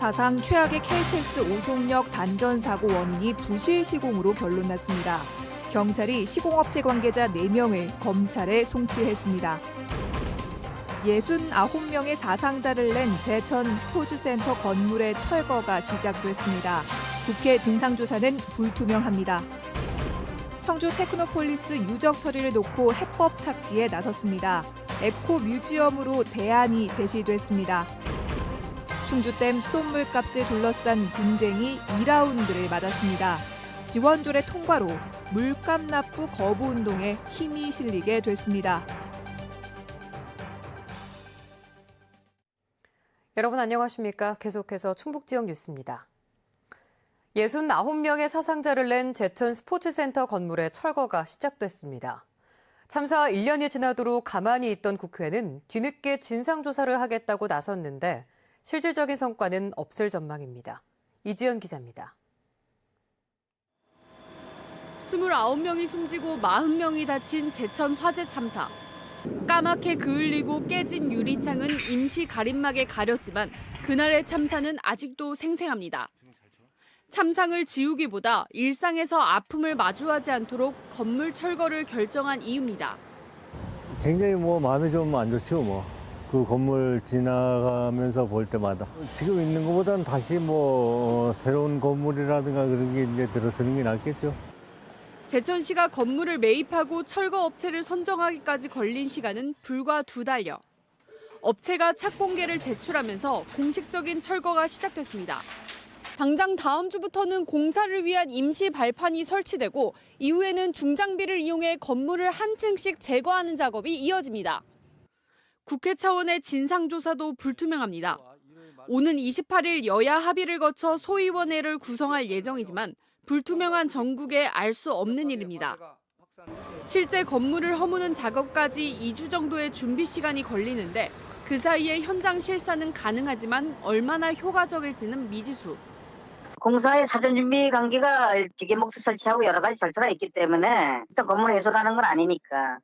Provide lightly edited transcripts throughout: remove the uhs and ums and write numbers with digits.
사상 최악의 KTX 오송역 단전 사고 원인이 부실 시공으로 결론났습니다. 경찰이 시공업체 관계자 4명을 검찰에 송치했습니다. 69명의 사상자를 낸 제천 스포츠센터 건물의 철거가 시작됐습니다. 국회 진상조사는 불투명합니다. 청주 테크노폴리스 유적 처리를 놓고 해법 찾기에 나섰습니다. 에코 뮤지엄으로 대안이 제시됐습니다. 충주댐 수돗물값을 둘러싼 분쟁이 2라운드를 맞았습니다. 지원조례 통과로 물값 납부 거부 운동에 힘이 실리게 됐습니다. 여러분 안녕하십니까? 계속해서 충북 지역 뉴스입니다. 69명의 사상자를 낸 제천 스포츠센터 건물의 철거가 시작됐습니다. 참사 1년이 지나도록 가만히 있던 국회는 뒤늦게 진상조사를 하겠다고 나섰는데 실질적인 성과는 없을 전망입니다. 이지연 기자입니다. 29명이 숨지고 40명이 다친 제천 화재 참사. 까맣게 그을리고 깨진 유리창은 임시 가림막에 가렸지만 그날의 참사는 아직도 생생합니다. 참상을 지우기보다 일상에서 아픔을 마주하지 않도록 건물 철거를 결정한 이유입니다. 굉장히 마음이 좀 안 좋죠, 그 건물 지나가면서 볼 때마다. 지금 있는 것보다는 다시 새로운 건물이라든가 그런 게 이제 들어서는 게 낫겠죠. 제천시가 건물을 매입하고 철거 업체를 선정하기까지 걸린 시간은 불과 2달여. 업체가 착공계를 제출하면서 공식적인 철거가 시작됐습니다. 당장 다음 주부터는 공사를 위한 임시 발판이 설치되고 이후에는 중장비를 이용해 건물을 한 층씩 제거하는 작업이 이어집니다. 국회 차원의 진상조사도 불투명합니다. 오는 28일 여야 합의를 거쳐 소위원회를 구성할 예정이지만 불투명한 정국에 알 수 없는 일입니다. 실제 건물을 허무는 작업까지 2주 정도의 준비 시간이 걸리는데 그 사이에 현장 실사는 가능하지만 얼마나 효과적일지는 미지수. 공사의 사전 준비 관계가 기계목수 설치하고 여러 가지 절차가 있기 때문에 일단 건물 해소하는 건 아니니까.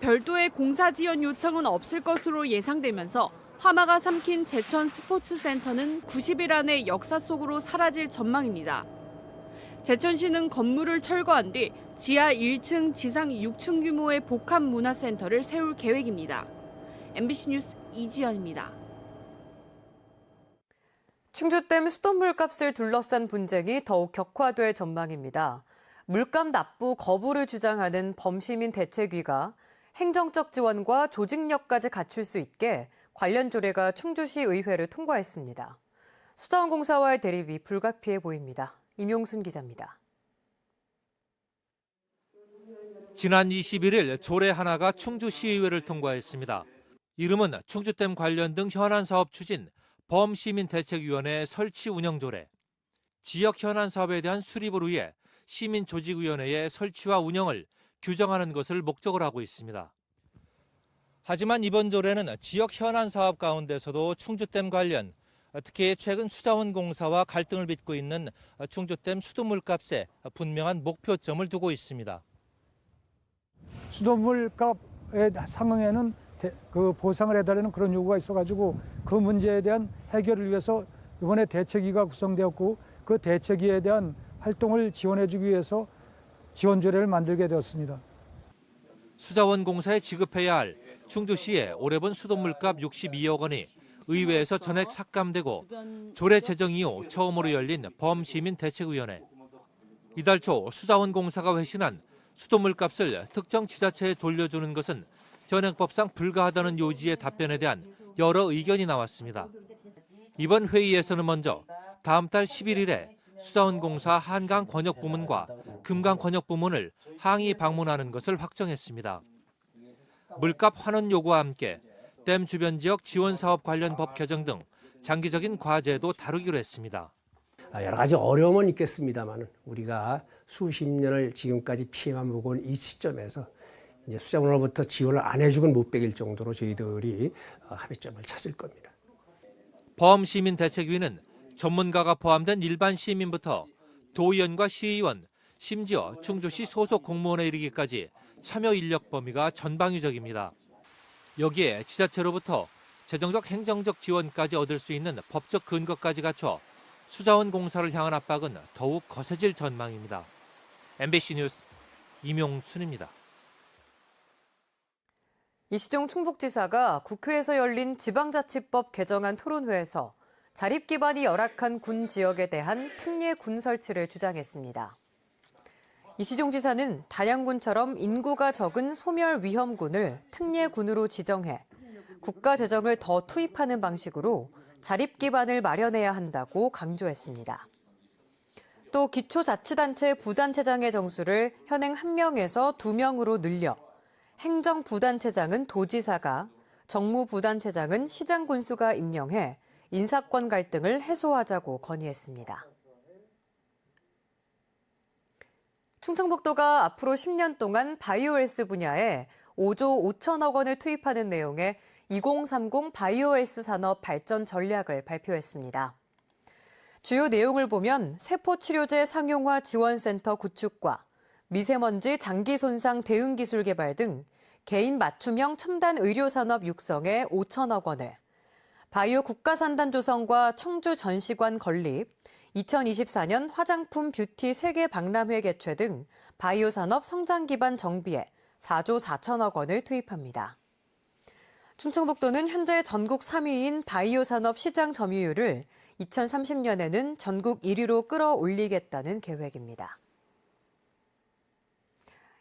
별도의 공사 지원 요청은 없을 것으로 예상되면서 화마가 삼킨 제천 스포츠센터는 90일 안에 역사 속으로 사라질 전망입니다. 제천시는 건물을 철거한 뒤 지하 1층, 지상 6층 규모의 복합문화센터를 세울 계획입니다. MBC 뉴스 이지연입니다. 충주댐 수돗물값을 둘러싼 분쟁이 더욱 격화될 전망입니다. 물값 납부 거부를 주장하는 범시민 대책위가 행정적 지원과 조직력까지 갖출 수 있게 관련 조례가 충주시 의회를 통과했습니다. 수자원공사와의 대립이 불가피해 보입니다. 임용순 기자입니다. 지난 21일 조례 하나가 충주시의회를 통과했습니다. 이름은 충주댐 관련 등 현안 사업 추진 범시민대책위원회 설치 운영 조례. 지역 현안 사업에 대한 수립을 위해 시민조직위원회의 설치와 운영을 규정하는 것을 목적으로 하고 있습니다. 하지만 이번 조례는 지역 현안 사업 가운데서도 충주댐 관련, 특히 최근 수자원공사와 갈등을 빚고 있는 충주댐 수돗물값에 분명한 목표점을 두고 있습니다. 수돗물값에 상응에는 그 보상을 해달라는 그런 요구가 있어가지고 그 문제에 대한 해결을 위해서 이번에 대책위가 구성되었고 그 대책위에 대한 활동을 지원해주기 위해서 지원조례를 만들게 되었습니다. 수자원공사에 지급해야 할 충주시의 올해분 수돗물값 62억 원이 의회에서 전액 삭감되고 조례 제정 이후 처음으로 열린 범시민대책위원회. 이달 초 수자원공사가 회신한 수돗물값을 특정 지자체에 돌려주는 것은 현행법상 불가하다는 요지의 답변에 대한 여러 의견이 나왔습니다. 이번 회의에서는 먼저 다음 달 11일에 수자원공사 한강권역부문과 금강권역부문을 항의 방문하는 것을 확정했습니다. 물값 환원 요구와 함께 댐 주변 지역 지원 사업 관련 법 개정 등 장기적인 과제도 다루기로 했습니다. 여러 가지 어려움은 있겠습니다만 우리가 수십 년을 지금까지 피해만 보고 온 이 시점에서 이제 수자원으로부터 지원을 안 해주곤 못 베길 정도로 저희들이 합의점을 찾을 겁니다. 범시민대책위는 전문가가 포함된 일반 시민부터 도의원과 시의원, 심지어 충주시 소속 공무원에 이르기까지 참여 인력 범위가 전방위적입니다. 여기에 지자체로부터 재정적 행정적 지원까지 얻을 수 있는 법적 근거까지 갖춰 수자원공사를 향한 압박은 더욱 거세질 전망입니다. MBC 뉴스 임용순입니다. 이시종 충북지사가 국회에서 열린 지방자치법 개정안 토론회에서 자립 기반이 열악한 군 지역에 대한 특례 군 설치를 주장했습니다. 이시종 지사는 단양군처럼 인구가 적은 소멸 위험군을 특례군으로 지정해 국가 재정을 더 투입하는 방식으로 자립 기반을 마련해야 한다고 강조했습니다. 또 기초자치단체 부단체장의 정수를 현행 1명에서 2명으로 늘려 행정부단체장은 도지사가, 정무부단체장은 시장 군수가 임명해 인사권 갈등을 해소하자고 건의했습니다. 충청북도가 앞으로 10년 동안 바이오헬스 분야에 5조 5천억 원을 투입하는 내용의 2030 바이오헬스 산업 발전 전략을 발표했습니다. 주요 내용을 보면 세포치료제 상용화 지원센터 구축과 미세먼지 장기 손상 대응 기술 개발 등 개인 맞춤형 첨단 의료 산업 육성에 5천억 원을, 바이오 국가산단 조성과 청주 전시관 건립, 2024년 화장품 뷰티 세계 박람회 개최 등 바이오 산업 성장 기반 정비에 4조 4천억 원을 투입합니다. 충청북도는 현재 전국 3위인 바이오 산업 시장 점유율을 2030년에는 전국 1위로 끌어올리겠다는 계획입니다.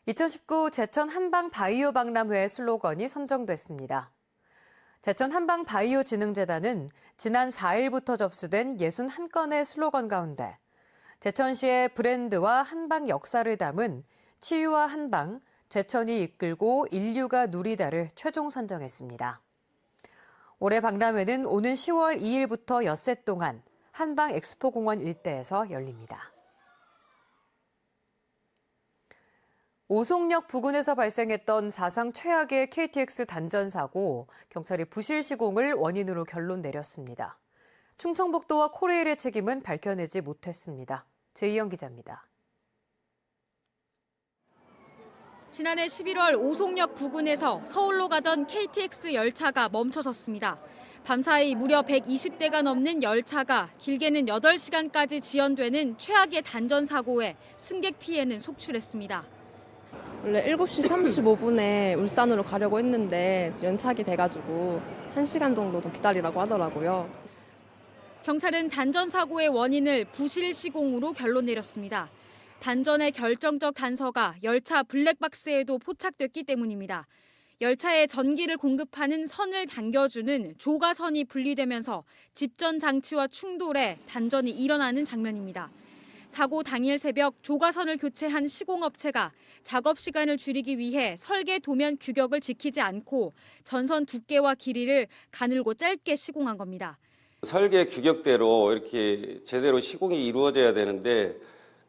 2019 제천 한방 바이오 박람회 슬로건이 선정됐습니다. 제천 한방 바이오 진흥재단은 지난 4일부터 접수된 61건의 슬로건 가운데 제천시의 브랜드와 한방 역사를 담은 치유와 한방, 제천이 이끌고 인류가 누리다를 최종 선정했습니다. 올해 박람회는 오는 10월 2일부터 엿새 동안 한방 엑스포공원 일대에서 열립니다. 오송역 부근에서 발생했던 사상 최악의 KTX 단전 사고, 경찰이 부실 시공을 원인으로 결론 내렸습니다. 충청북도와 코레일의 책임은 밝혀내지 못했습니다. 제이영 기자입니다. 지난해 11월 오송역 부근에서 서울로 가던 KTX 열차가 멈춰섰습니다. 밤사이 무려 120대가 넘는 열차가 길게는 8시간까지 지연되는 최악의 단전 사고에 승객 피해는 속출했습니다. 원래 7시 35분에 울산으로 가려고 했는데 연착이 돼가지고 1시간 정도 더 기다리라고 하더라고요. 경찰은 단전 사고의 원인을 부실 시공으로 결론 내렸습니다. 단전의 결정적 단서가 열차 블랙박스에도 포착됐기 때문입니다. 열차에 전기를 공급하는 선을 당겨주는 조가선이 분리되면서 집전 장치와 충돌해 단전이 일어나는 장면입니다. 사고 당일 새벽 조가선을 교체한 시공업체가 작업 시간을 줄이기 위해 설계 도면 규격을 지키지 않고 전선 두께와 길이를 가늘고 짧게 시공한 겁니다. 설계 규격대로 이렇게 제대로 시공이 이루어져야 되는데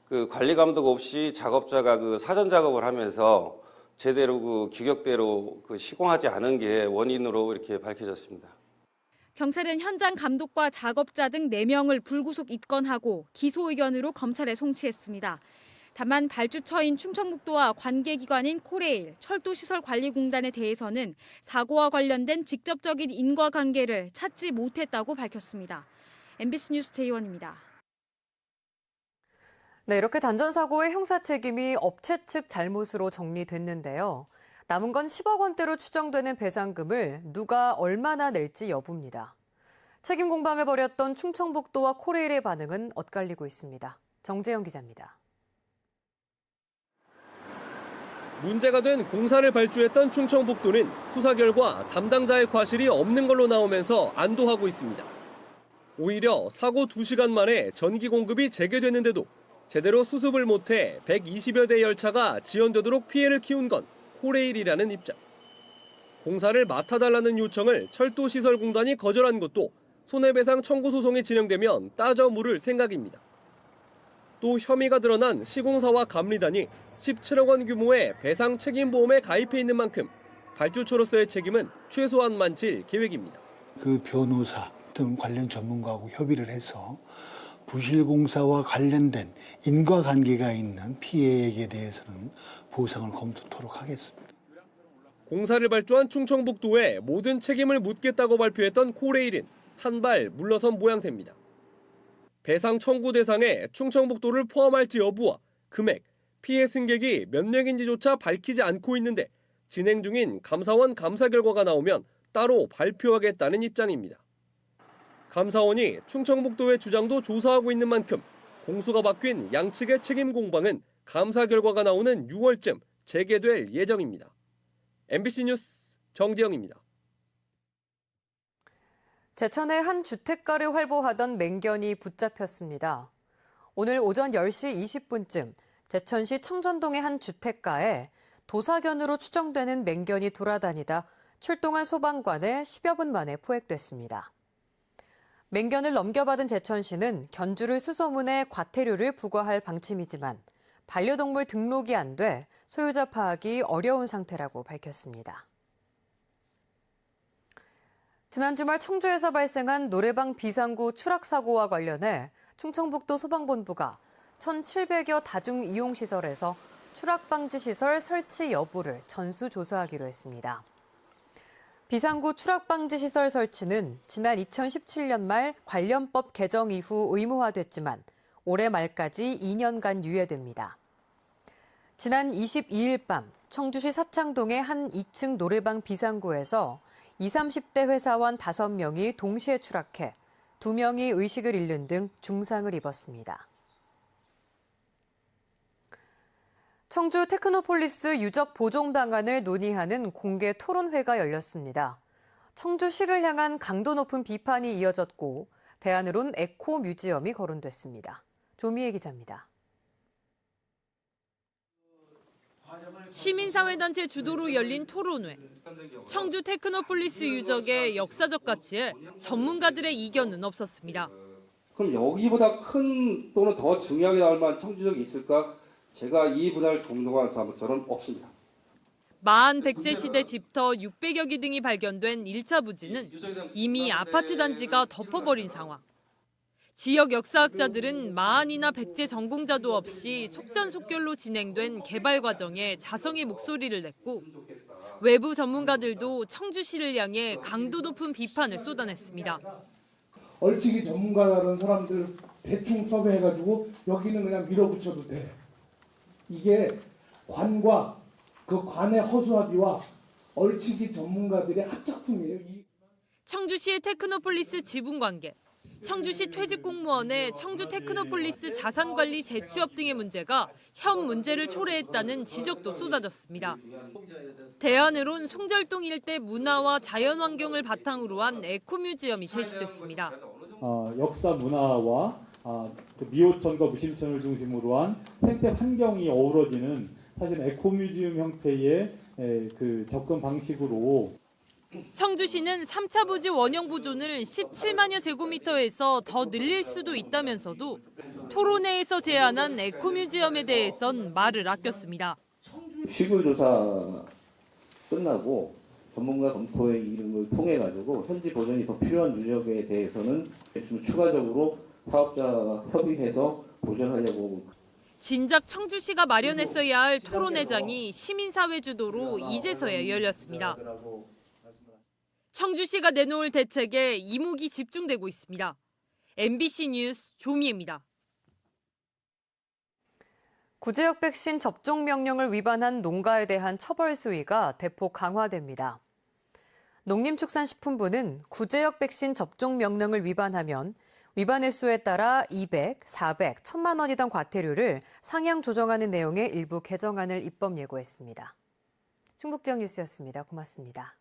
그 관리 감독 없이 작업자가 그 사전 작업을 하면서 제대로 그 규격대로 그 시공하지 않은 게 원인으로 이렇게 밝혀졌습니다. 경찰은 현장 감독과 작업자 등 4명을 불구속 입건하고 기소 의견으로 검찰에 송치했습니다. 다만 발주처인 충청북도와 관계기관인 코레일, 철도시설관리공단에 대해서는 사고와 관련된 직접적인 인과관계를 찾지 못했다고 밝혔습니다. MBC 뉴스 제이원입니다. 네, 이렇게 단전 사고의 형사 책임이 업체 측 잘못으로 정리됐는데요. 남은 건 10억 원대로 추정되는 배상금을 누가 얼마나 낼지 여부입니다. 책임 공방을 벌였던 충청북도와 코레일의 반응은 엇갈리고 있습니다. 정재영 기자입니다. 문제가 된 공사를 발주했던 충청북도는 수사 결과 담당자의 과실이 없는 걸로 나오면서 안도하고 있습니다. 오히려 사고 2시간 만에 전기 공급이 재개됐는데도 제대로 수습을 못해 120여 대 열차가 지연되도록 피해를 키운 건 코레일이라는 입장. 공사를 맡아달라는 요청을 철도시설공단이 거절한 것도 손해배상 청구 소송이 진행되면 따져 물을 생각입니다. 또 혐의가 드러난 시공사와 감리단이 17억 원 규모의 배상 책임보험에 가입해 있는 만큼 발주처로서의 책임은 최소한 만질 계획입니다. 그 변호사 등 관련 전문가하고 협의를 해서 부실공사와 관련된 인과관계가 있는 피해액에 대해서는 보상을 검토토록 하겠습니다. 공사를 발주한 충청북도에 모든 책임을 묻겠다고 발표했던 코레일은 한 발 물러선 모양새입니다. 배상 청구 대상에 충청북도를 포함할지 여부와 금액, 피해 승객이 몇 명인지조차 밝히지 않고 있는데 진행 중인 감사원 감사 결과가 나오면 따로 발표하겠다는 입장입니다. 감사원이 충청북도의 주장도 조사하고 있는 만큼 공수가 바뀐 양측의 책임 공방은 감사 결과가 나오는 6월쯤 재개될 예정입니다. MBC 뉴스 정재영입니다. 제천의 한 주택가를 활보하던 맹견이 붙잡혔습니다. 오늘 오전 10시 20분쯤 제천시 청전동의 한 주택가에 도사견으로 추정되는 맹견이 돌아다니다 출동한 소방관에 10여 분 만에 포획됐습니다. 맹견을 넘겨받은 제천시는 견주를 수소문해 과태료를 부과할 방침이지만 반려동물 등록이 안 돼 소유자 파악이 어려운 상태라고 밝혔습니다. 지난 주말 청주에서 발생한 노래방 비상구 추락 사고와 관련해 충청북도 소방본부가 1,700여 다중 이용시설에서 추락 방지 시설 설치 여부를 전수조사하기로 했습니다. 비상구 추락 방지 시설 설치는 지난 2017년 말 관련법 개정 이후 의무화됐지만 올해 말까지 2년간 유예됩니다. 지난 22일 밤 청주시 사창동의 한 2층 노래방 비상구에서 20, 30대 회사원 5명이 동시에 추락해 2명이 의식을 잃는 등 중상을 입었습니다. 청주 테크노폴리스 유적 보존 방안을 논의하는 공개 토론회가 열렸습니다. 청주시를 향한 강도 높은 비판이 이어졌고 대안으론 에코 뮤지엄이 거론됐습니다. 조미애 기자입니다. 시민사회단체 주도로 열린 토론회. 청주 테크노폴리스 유적의 역사적 가치에 전문가들의 이견은 없었습니다. 그럼 여기보다 큰 또는 더 중요하게 나올 만한 청주적이 있을까? 제가 이 분야를 공동한 사무소는 없습니다. 마한 백제 시대 집터 600여 기 등이 발견된 1차 부지는 이미 아파트 단지가 덮어버린 상황. 지역 역사학자들은 마한이나 백제 전공자도 없이 속전속결로 진행된 개발 과정에 자성의 목소리를 냈고 외부 전문가들도 청주시를 향해 강도 높은 비판을 쏟아냈습니다. 얼치기 전문가라는 사람들 대충 섭외해가지고 여기는 그냥 밀어붙여도 돼. 이게 관과 그 관의 허수아비와 얼치기 전문가들의 합작품이에요. 청주시의 테크노폴리스 지분 관계, 청주시 퇴직 공무원의 청주 테크노폴리스 자산관리 재취업 등의 문제가 현 문제를 초래했다는 지적도 쏟아졌습니다. 대안으론 송절동 일대 문화와 자연환경을 바탕으로 한 에코뮤지엄이 제시됐습니다. 역사 문화와 미호천과 무심천을 중심으로 한 생태 환경이 어우러지는 사실 에코뮤지엄 형태의 그 접근 방식으로 청주시는 3차 부지 원형 보존을 17만여 제곱미터에서 더 늘릴 수도 있다면서도 토론회에서 제안한 에코뮤지엄에 대해선 말을 아꼈습니다. 시굴 조사 끝나고 전문가 검토의 이런 걸 통해 가지고 현지 보존이 더 필요한 유적에 대해서는 좀 추가적으로 사업자 협의해서 보존하려고. 진작 청주시가 마련했어야 할 토론회장이 시민사회 주도로 이제서야 열렸습니다. 청주시가 내놓을 대책에 이목이 집중되고 있습니다. MBC 뉴스 조미애입니다. 구제역 백신 접종 명령을 위반한 농가에 대한 처벌 수위가 대폭 강화됩니다. 농림축산식품부는 구제역 백신 접종 명령을 위반하면 위반 횟수에 따라 200, 400, 1,000만 원이던 과태료를 상향 조정하는 내용의 일부 개정안을 입법 예고했습니다. 충북지역 뉴스였습니다. 고맙습니다.